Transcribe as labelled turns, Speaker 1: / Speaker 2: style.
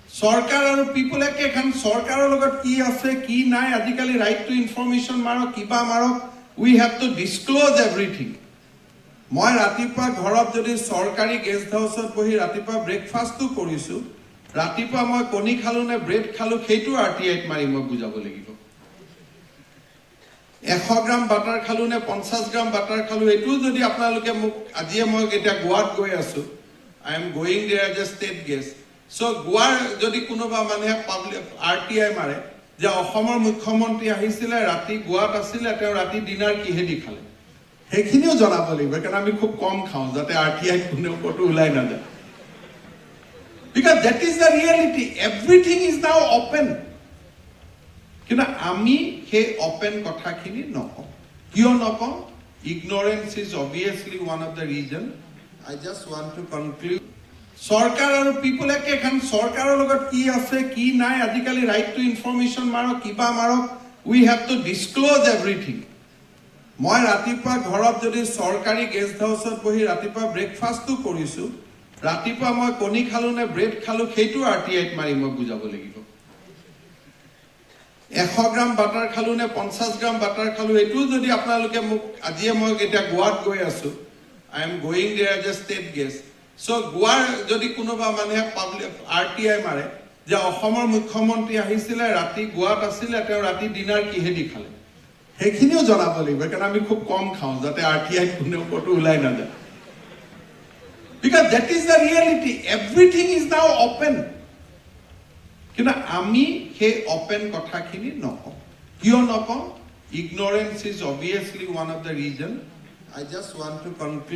Speaker 1: Sarkar aru people eke khan sarkarer logot ki ase ki nai adikali right to information maro kiba maro we have to disclose everything. Moi ratipa ghorot jodi sarkari guest house ot bohi ratipa breakfast tu korisu ratipa moi koni khalu ne bread khalu kheitu RTI t mari moi bujabo lagibo 100 gram butter খালু নে 50 গ্রাম butter খালু এটু যদি আপোনালোকে মোক আজিয়ে মই এটা গোৱাত গৈ আছো I am going there as a state guest. So গোৱাৰ যদি কোনোবা মানে পাবলিক RTI মাৰে যে অসমৰ মুখ্যমন্ত্ৰী আহিছিল ৰাতি গোৱাত আছিল তেওঁ ৰাতি ডিনাৰ কিহেদি খালে হেখিনিও জনাব লাগিব কাৰণ আমি খুব কম খাও যাতে RTI কোনেও কটো উলাই না যায় because that is the reality. Everything is now open. কিন্তু আমি হে open কথাখিনি নকওঁ কিয় নকওঁ ignorance is obviously one of the reason. I just want to conclude. Sarkar aru people eke khan sarkarer logot ki ase ki nai adikali right to information maro kiba maro we have to disclose everything. Moi ratipa ghorot jodi sarkari guest house ot bohi ratipa breakfast tu korisu ratipa moi koni khalu ne bread khalu kheitu RTI t mari moi bujabo lagibo 100 gram butter খালু নে 50 গ্রাম butter খালু এটু যদি আপোনালোকে মোক আজিয়ে মই এটা গোৱাত গৈ আছো I am going there as a state guest. So গোৱাৰ যদি কোনোবা মানে পাবলিক RTI মাৰে যে অসমৰ মুখ্যমন্ত্ৰী আহিছিল ৰাতি গোৱাত আছিল তেওঁ ৰাতি ডিনাৰ কিহেদি খালে হেখিনিও জনাব লাগিব কাৰণ আমি খুব কম খাও যাতে RTI কোনেও কটো উলাই না যায় because that is the reality. Everything is now open. কিন্তু আমি হে open কথাখিনি নকওঁ কিয় নকওঁ ignorance is obviously one of the reason. I just want to conclude.